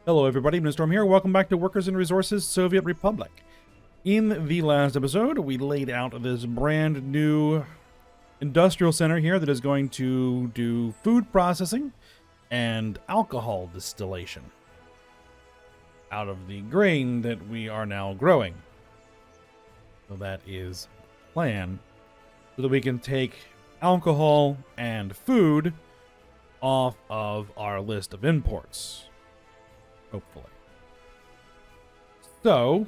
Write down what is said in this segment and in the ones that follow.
Hello everybody, Storm here. Welcome back to Workers and Resources Soviet Republic. In the last episode, we laid out this brand new industrial center here that is going to do food processing and alcohol distillation out of the grain that we are now growing. So that is the plan, so that we can take alcohol and food off of our list of imports. Hopefully. So,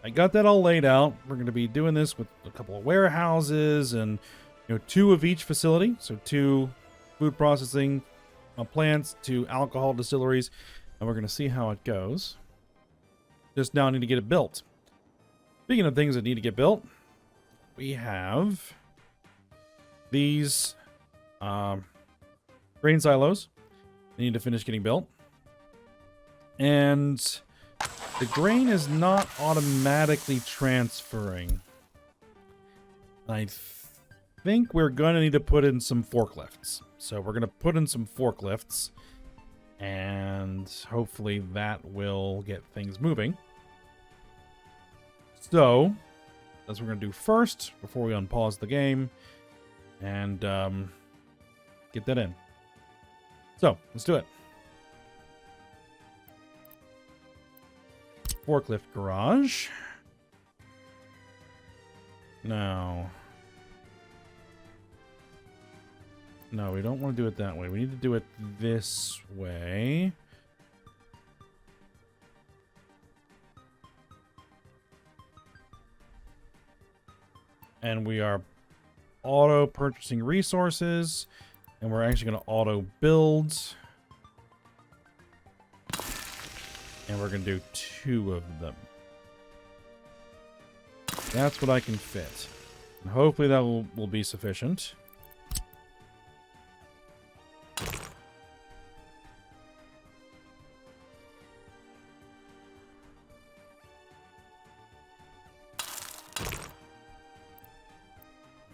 I got that all laid out. We're going to be doing this with a couple of warehouses and, two of each facility. So 2 food processing plants, 2 alcohol distilleries, and we're going to see how it goes. Just now need to get it built. Speaking of things that need to get built, we have these grain silos. They need to finish getting built. And the grain is not automatically transferring. I think we're going to need to put in some forklifts. So we're going to put in some forklifts, and hopefully that will get things moving. So that's what we're going to do first before we unpause the game and get that in. So let's do it. Forklift garage. No, we don't want to do it that way. We need to do it this way. And we are auto purchasing resources, and we're actually going to auto build. And we're going to do 2 of them. That's what I can fit. And hopefully that will be sufficient.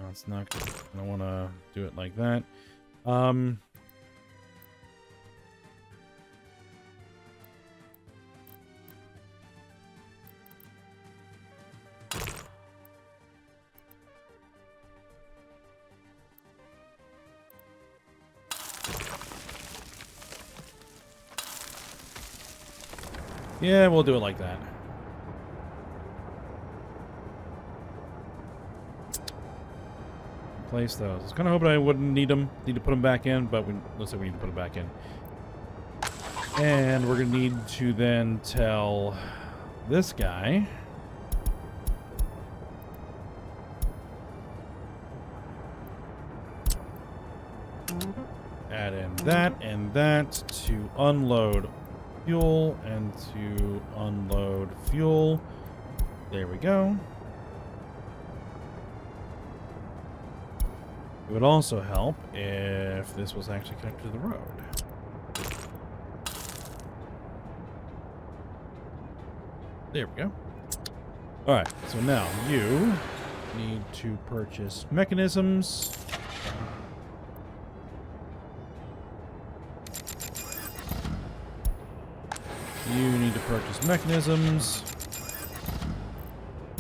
No, it's not good. I don't want to do it like that. Yeah, we'll do it like that. Place those. I was kind of hoping I wouldn't need to put them back in, but looks like we need to put them back in. And we're going to need to then tell this guy add in that and that to unload fuel and to unload fuel. There we go. It would also help if this was actually connected to the road. There we go. Alright, so now you need to purchase mechanisms. You need to purchase mechanisms.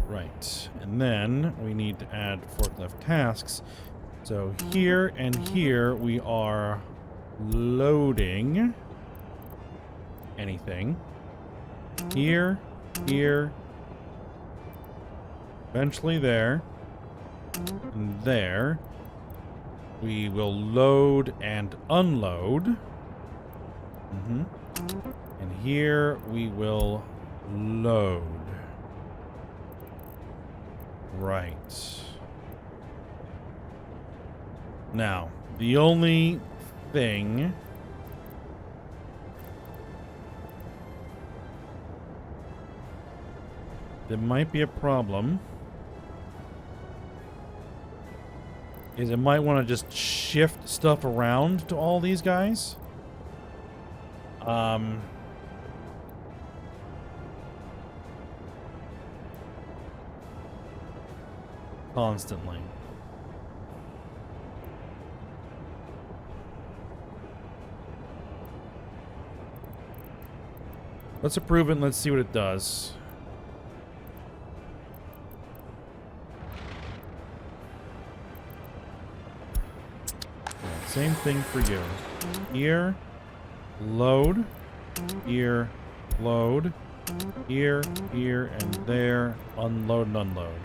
Right. And then we need to add forklift tasks. So here and here we are loading anything. Here, here, eventually there, and there. We will load and unload. And here we will load. Right. Now, the only thing that might be a problem is I might want to just shift stuff around to all these guys. Constantly. Let's approve it and let's see what it does. Same thing for you. Here, load, here, load, here, here, and there, unload and unload.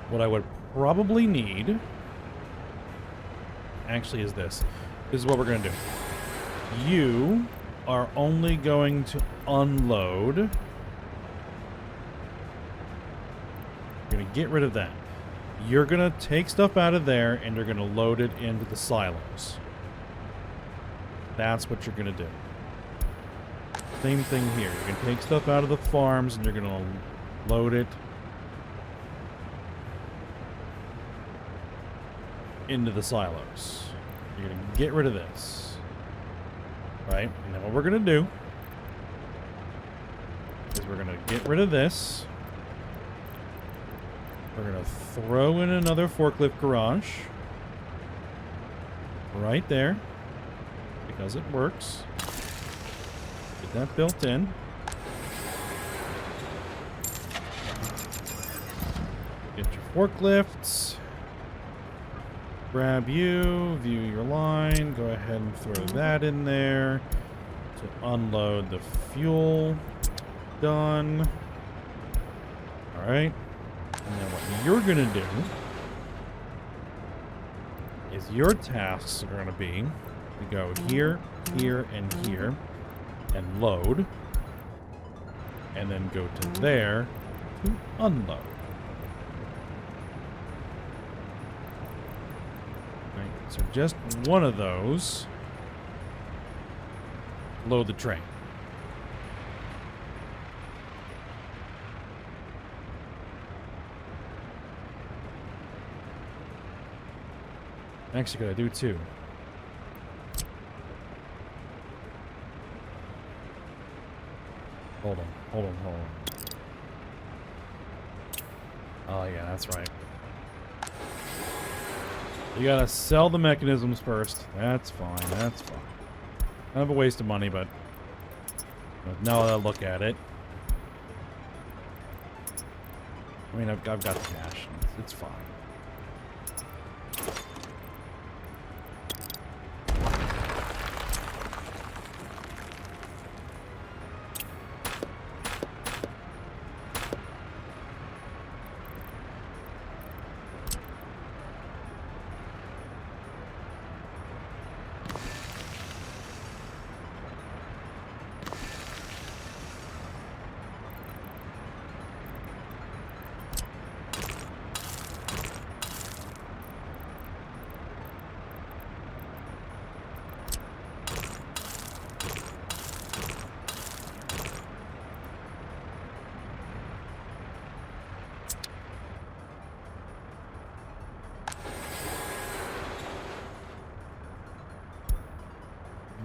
What I would probably need actually is this. This is what we're going to do. You are only going to unload. You're going to get rid of that. You're going to take stuff out of there and you're going to load it into the silos. That's what you're going to do. Same thing here. You're going to take stuff out of the farms and you're going to load it into the silos. You're going to get rid of this. Right? And then what we're going to do is we're going to get rid of this. We're going to throw in another forklift garage. Right there. Because it works. Get that built in. Get your forklifts. Grab you, view your line, go ahead and throw that in there to unload the fuel. Done. Alright. And then what you're going to do is your tasks are going to be to go here, here, and here and load. And then go to there to unload. So just one of those. Load the train. Actually, gotta do two. Hold on, hold on, hold on. Oh yeah, that's right. You gotta sell the mechanisms first. That's fine, that's fine. Kind of a waste of money, but now that I look at it. I mean, I've got the cash. It's fine.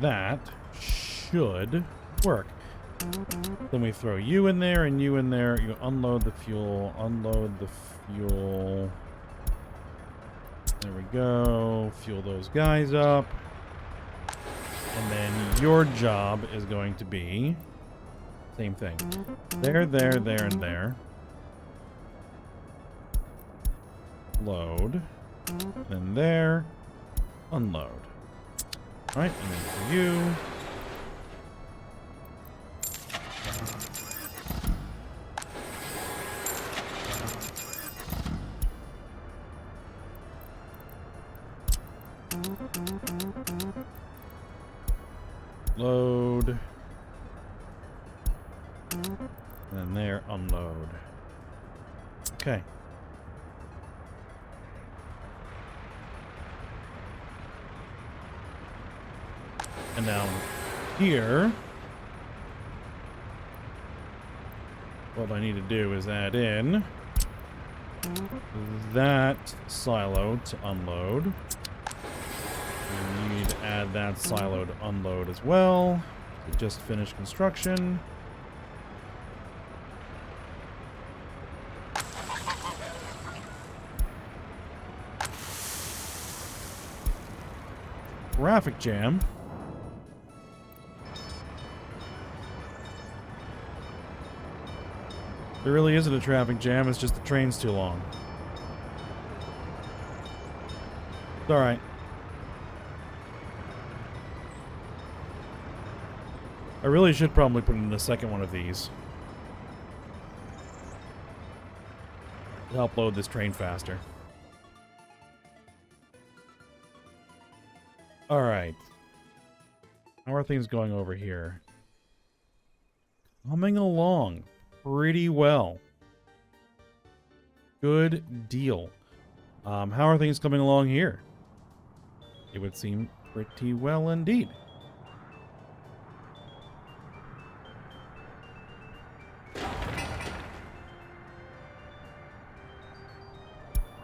That should work. Then we throw you in there and you in there. You unload the fuel. Unload the fuel. There we go. Fuel those guys up. And then your job is going to be same thing. There, there, there, and there. Load. Then there. Unload. Alright, and then for you. Load. And then there, unload. Okay. And now here, what I need to do is add in that silo to unload. We need to add that silo to unload as well. We just finished construction. Traffic jam. There really isn't a traffic jam, it's just the train's too long. It's alright. I really should probably put in the second one of these to help load this train faster. Alright. How are things going over here? Coming along pretty well. Good deal. How are things coming along here? It would seem pretty well indeed.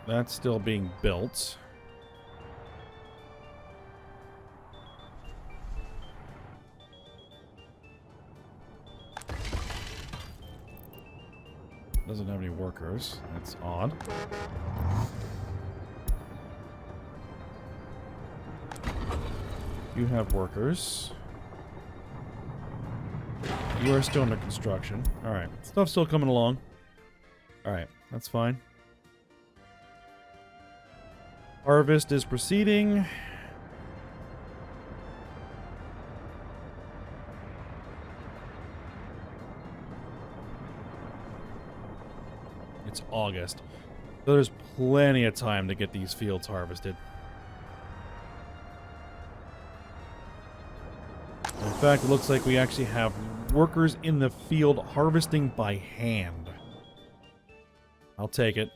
That's still being built. Doesn't have any workers. That's odd. You have workers. You are still under construction. Alright. Stuff's still coming along. Alright. That's fine. Harvest is proceeding. It's August. So there's plenty of time to get these fields harvested. In fact, it looks like we actually have workers in the field harvesting by hand. I'll take it.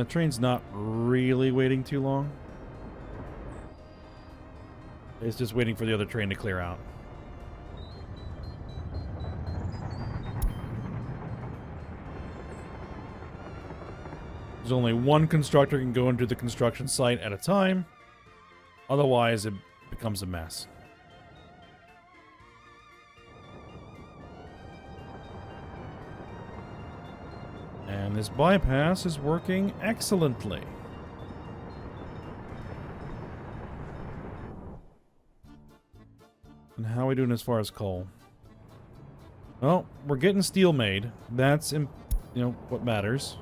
Train's not really waiting too long. It's just waiting for the other train to clear out. There's only one constructor can go into the construction site at a time. Otherwise, it becomes a mess. And this bypass is working excellently. And how are we doing as far as coal? Well, we're getting steel made. That's, what matters.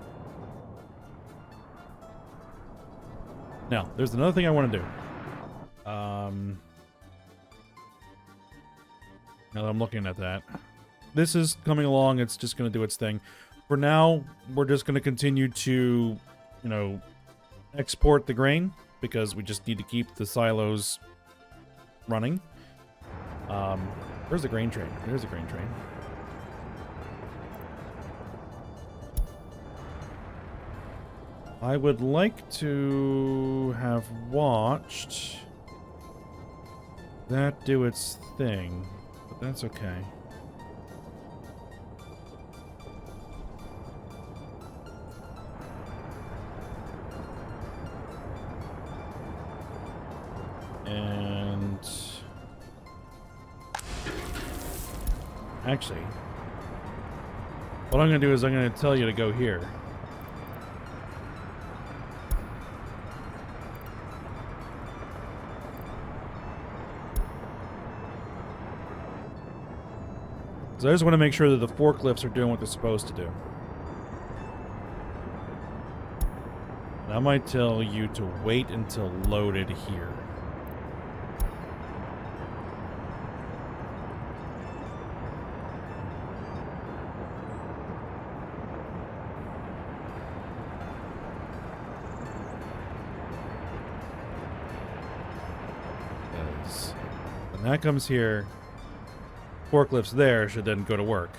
Now, there's another thing I want to do. Now that I'm looking at that. This is coming along. It's just going to do its thing. For now, we're just going to continue to, export the grain. Because we just need to keep the silos running. Where's the grain train? There's the grain train. I would like to have watched that do its thing, but that's okay. And actually, what I'm going to do is I'm going to tell you to go here. So I just want to make sure that the forklifts are doing what they're supposed to do. And I might tell you to wait until loaded here. Because when that comes here, forklifts there should then go to work.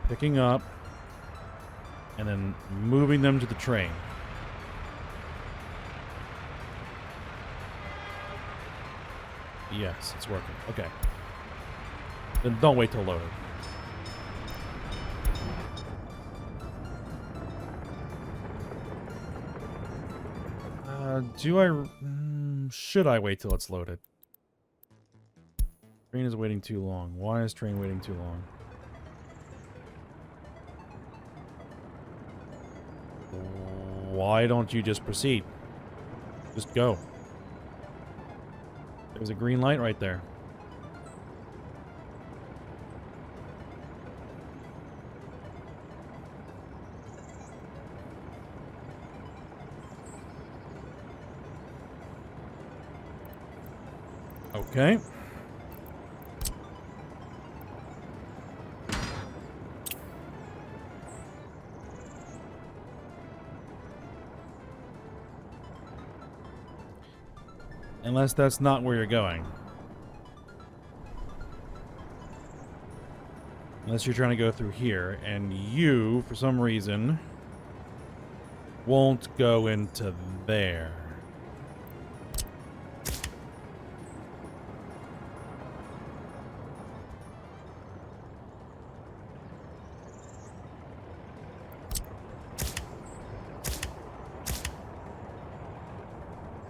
Picking up and then moving them to the train. Yes, it's working. Okay. Then don't wait till loaded. Should I wait till it's loaded? Train is waiting too long. Why is train waiting too long? Why don't you just proceed? Just go. There's a green light right there. Okay. Unless that's not where you're going. Unless you're trying to go through here, and you, for some reason, won't go into there.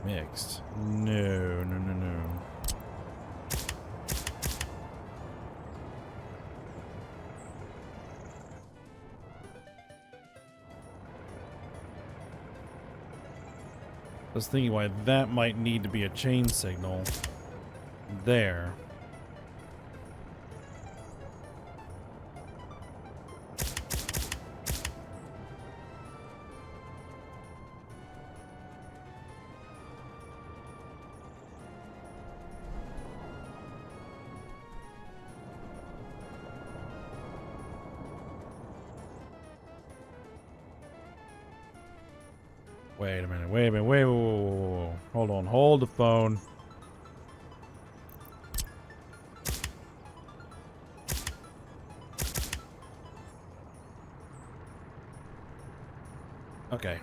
Mixed. No, no, no, no. I was thinking why that might need to be a chain signal there. Wait a minute, wait a minute, wait, whoa, whoa, whoa, whoa. Hold on, hold the phone. Okay.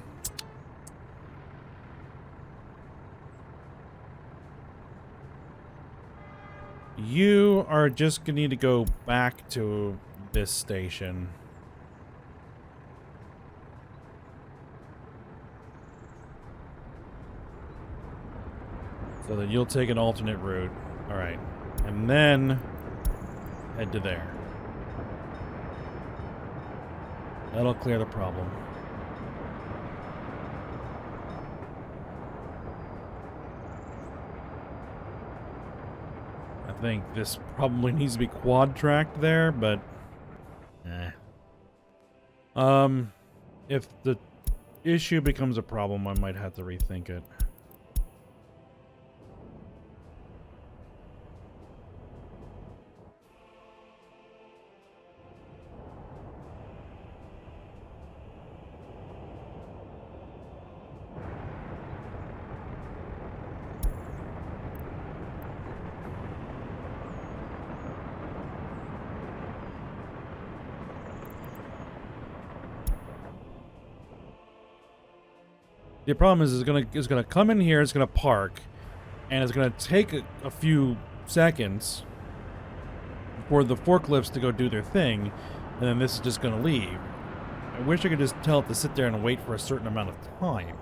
You are just gonna need to go back to this station. So that you'll take an alternate route. Alright. And then head to there. That'll clear the problem. I think this probably needs to be quad-tracked there, but if the issue becomes a problem, I might have to rethink it. The problem is it's gonna come in here, it's gonna park, and it's gonna take a few seconds for the forklifts to go do their thing, and then this is just gonna leave. I wish I could just tell it to sit there and wait for a certain amount of time.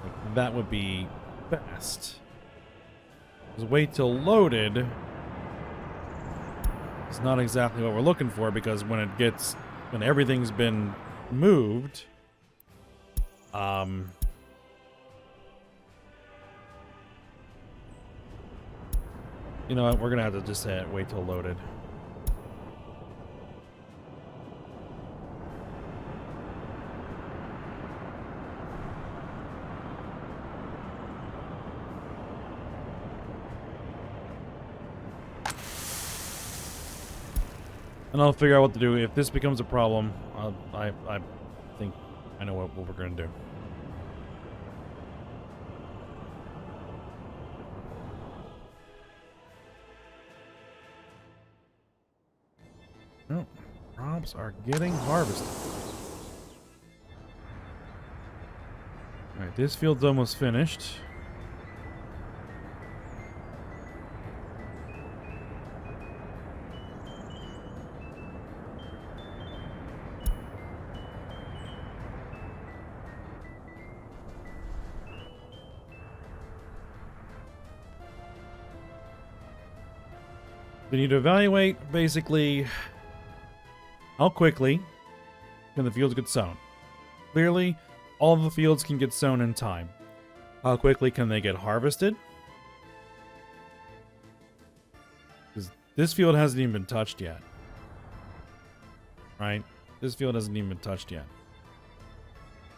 Like, that would be best. Because wait till loaded is not exactly what we're looking for, because when everything's been moved, you know what, we're gonna have to just wait till loaded. And I'll figure out what to do. If this becomes a problem, I think I know what we're gonna do. Oh, crops are getting harvested. Alright, this field's almost finished. We need to evaluate, basically, how quickly can the fields get sown. Clearly, all of the fields can get sown in time. How quickly can they get harvested? Because this field hasn't even been touched yet. Right? This field hasn't even been touched yet.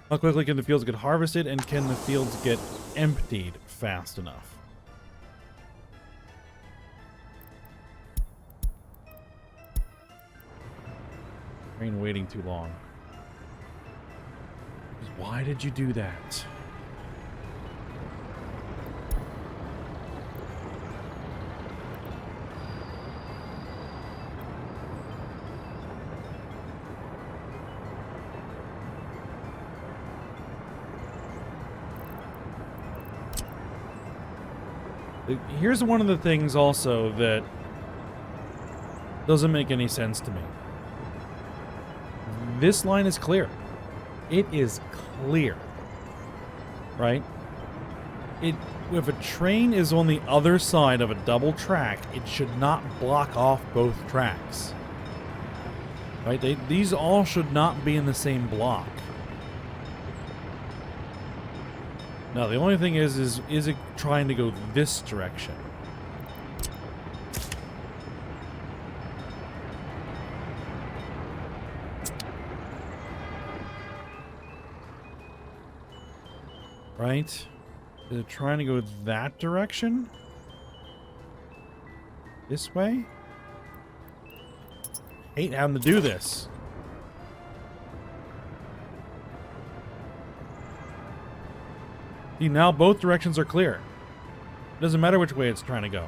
How quickly can the fields get harvested, and can the fields get emptied fast enough? Train waiting too long. Why did you do that? Here's one of the things also that doesn't make any sense to me. This line is clear. It is clear. Right? If a train is on the other side of a double track, it should not block off both tracks. Right? These all should not be in the same block. Now, the only thing is it trying to go this direction? Right? Is it trying to go that direction? This way? Hate having to do this. See, now both directions are clear. It doesn't matter which way it's trying to go.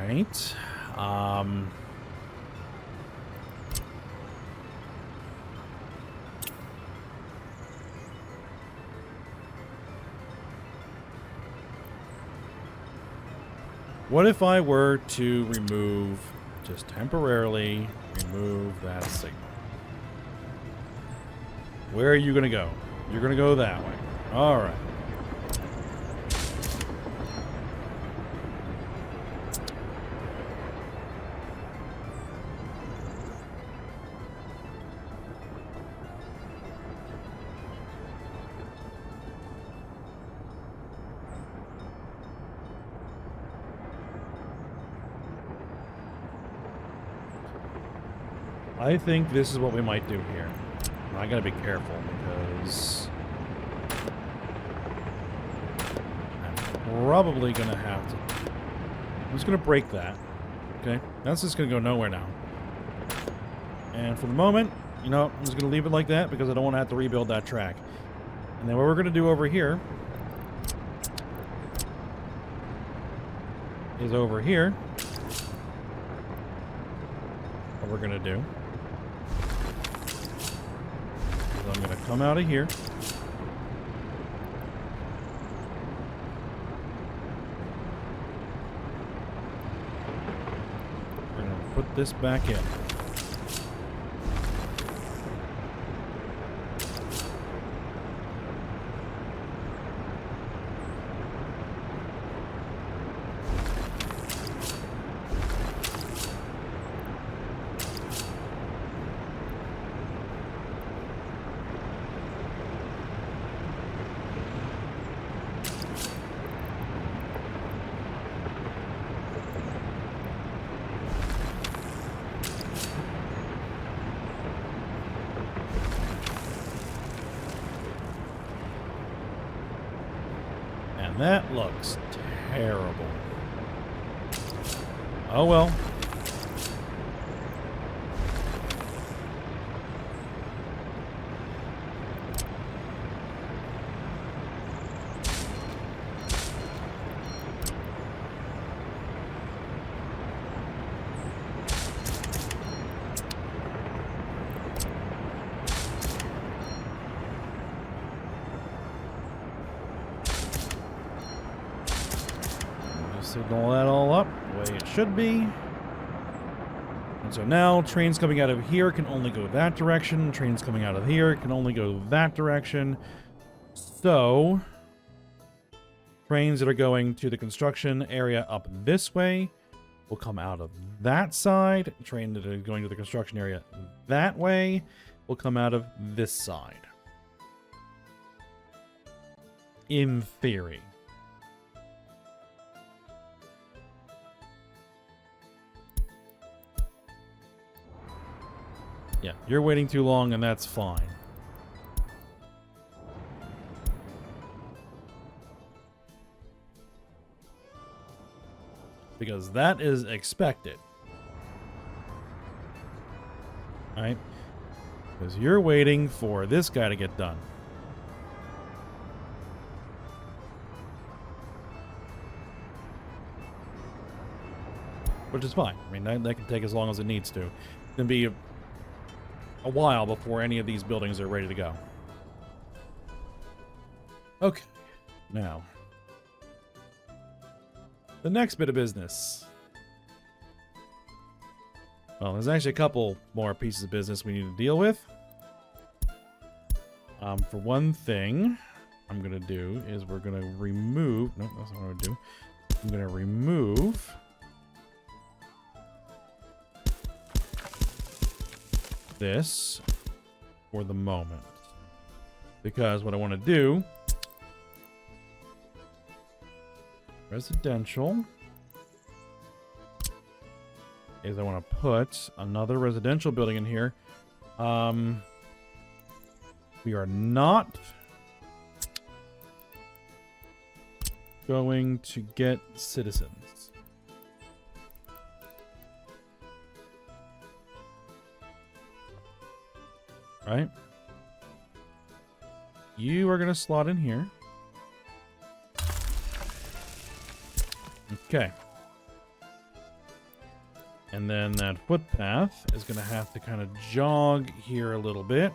Right. What if I were to remove, just temporarily remove that signal? Where are you going to go? You're going to go that way. All right. I think this is what we might do here. I gotta be careful because I'm probably gonna have to. I'm just gonna break that. Okay, that's just gonna go nowhere now. And for the moment, you know, I'm just gonna leave it like that because I don't want to have to rebuild that track. And then what we're gonna do over here is over here. What we're gonna do. I'm going to come out of here. We're going to put this back in. That looks terrible. Oh well. signal that all up the way it should be. And so now trains coming out of here can only go that direction. Trains coming out of here can only go that direction. So trains that are going to the construction area up this way will come out of that side. Train that are going to the construction area that way will come out of this side. In theory. Yeah, you're waiting too long, and that's fine. Because that is expected. Right? Because you're waiting for this guy to get done. Which is fine. I mean, that can take as long as it needs to. It can be a while before any of these buildings are ready to go. Okay. Now, the next bit of business. Well, there's actually a couple more pieces of business we need to deal with. For one thing, I'm going to do is we're going to remove... No, that's not what I'm going to do. I'm going to remove... this for the moment. Because what I want to do... residential... is I want to put another residential building in here. We are not going to get citizens. Right? You are going to slot in here. Okay. And then that footpath is going to have to kind of jog here a little bit.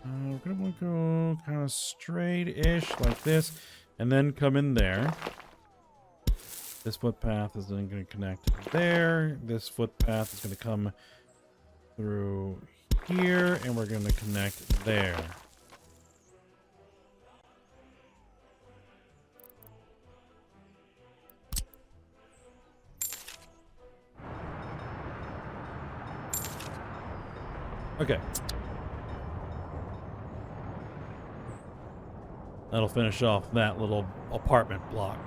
We're going to want to go kind of straight-ish like this, and then come in there. This footpath is then going to connect there. This footpath is going to come through here, and we're going to connect there. Okay. That'll finish off that little apartment block.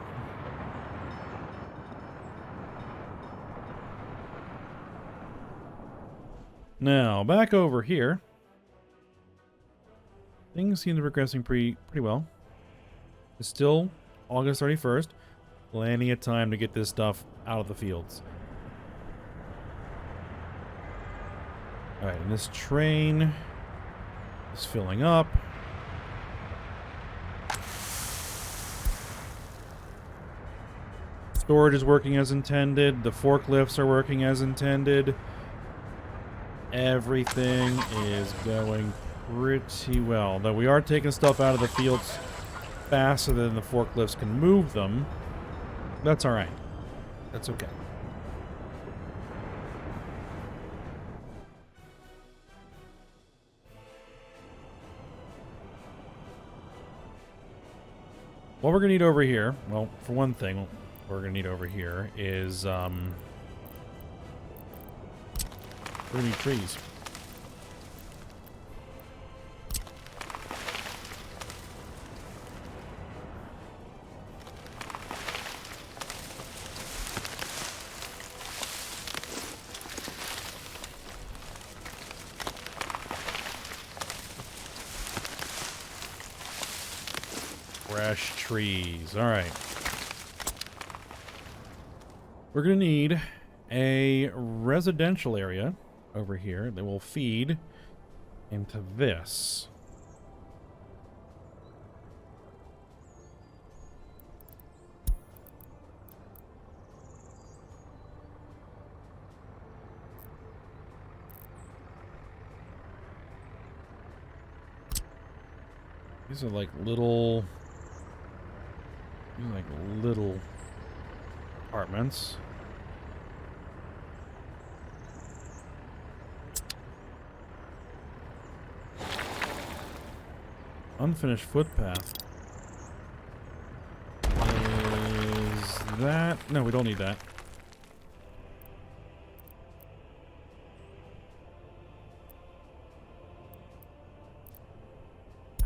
Now, back over here. Things seem to be progressing pretty well. It's still August 31st. Plenty of time to get this stuff out of the fields. Alright, and this train is filling up. Storage is working as intended. The forklifts are working as intended. Everything is going pretty well. Though we are taking stuff out of the fields faster than the forklifts can move them. That's alright. That's okay. What we're going to need over here, well, for one thing, what we're going to need over here is, we're going to need trees. Fresh trees. All right. We're going to need a residential area over here that will feed into this. These are like little... little apartments. Unfinished footpath. Is that... No, we don't need that.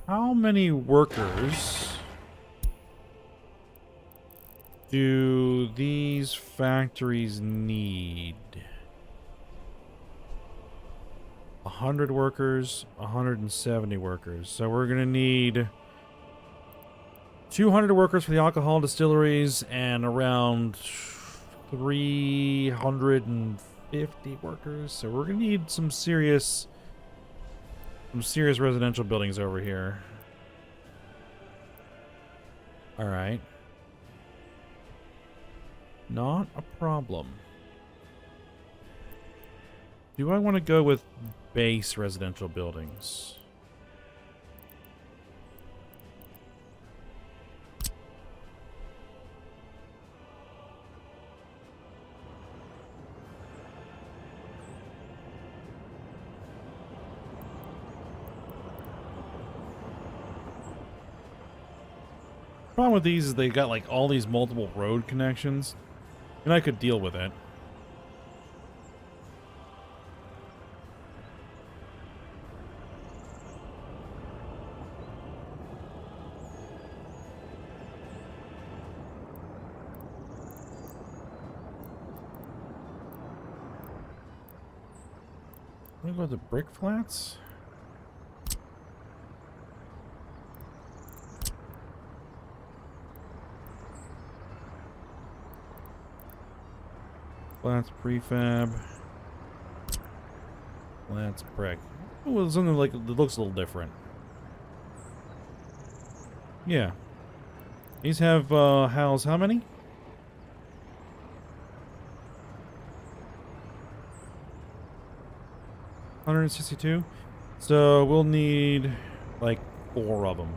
How many workers do these factories need? 100 workers, 170 workers. So we're going to need 200 workers for the alcohol distilleries and around 350 workers. So we're going to need some serious residential buildings over here. All right. Not a problem. Do I want to go with base residential buildings? Problem with these is they got like all these multiple road connections, and I could deal with it. Let me go to brick flats. Flats prefab. Flats brick. Oh, something like that looks a little different. Yeah. These have house how many? $162. So we'll need like 4 of them.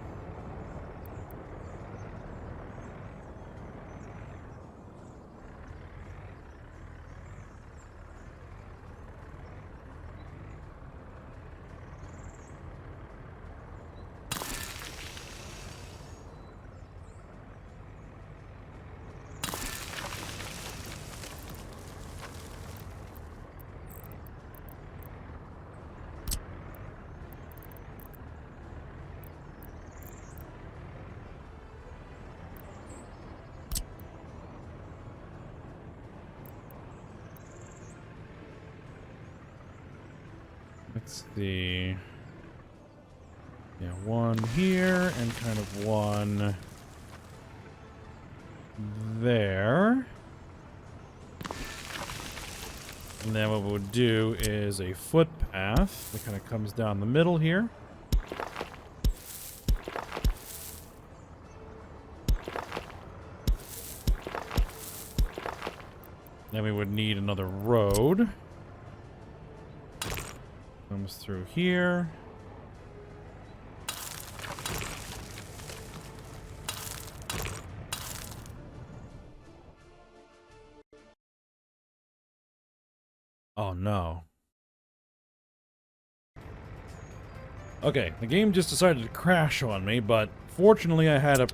Let's see. Yeah, one here and kind of one there. And then what we'll do is a footpath that kind of comes down the middle here. Then we would need another road. Comes through here. Oh no. Okay, the game just decided to crash on me, but fortunately I had a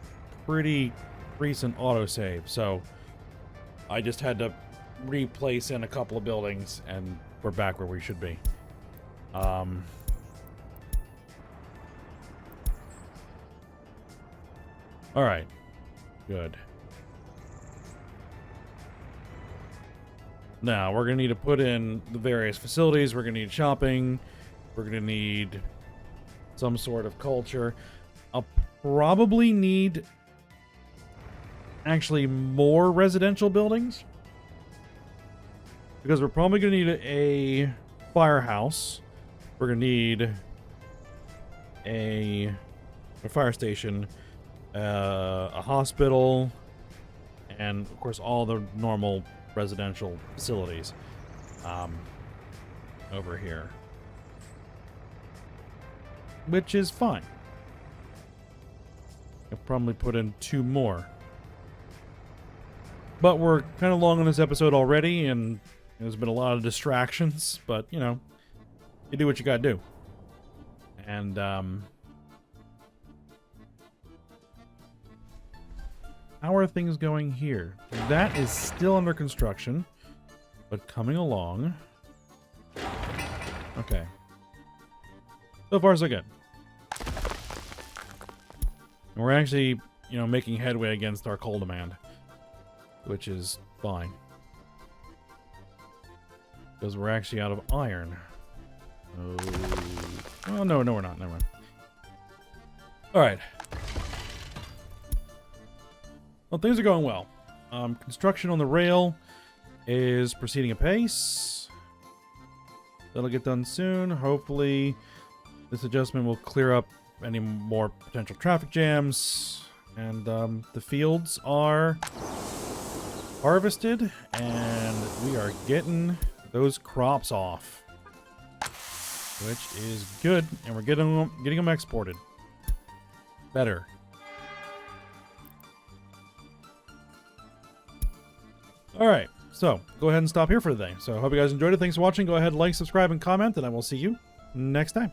pretty recent autosave, so I just had to replace in a couple of buildings and we're back where we should be. Alright. Good. Now, we're going to need to put in the various facilities. We're going to need shopping. We're going to need some sort of culture. I'll probably need actually more residential buildings. Because we're probably going to need a firehouse. We're going to need a fire station, a hospital, and of course all the normal residential facilities over here, which is fine. I'll probably put in 2 more. But we're kind of long on this episode already, and there's been a lot of distractions, but, you know, you do what you gotta do. And, how are things going here? That is still under construction, but coming along. Okay. So far, so good. And we're actually, you know, making headway against our coal demand, which is fine. Because we're actually out of iron. Oh, no, we're not. Never mind. Alright. Well, things are going well. Construction on the rail is proceeding apace. That'll get done soon. Hopefully, this adjustment will clear up any more potential traffic jams. And the fields are harvested, and we are getting those crops off, which is good. And we're getting them exported. Better. Alright, so go ahead and stop here for today. So I hope you guys enjoyed it. Thanks for watching. Go ahead, like, subscribe, and comment, and I will see you next time.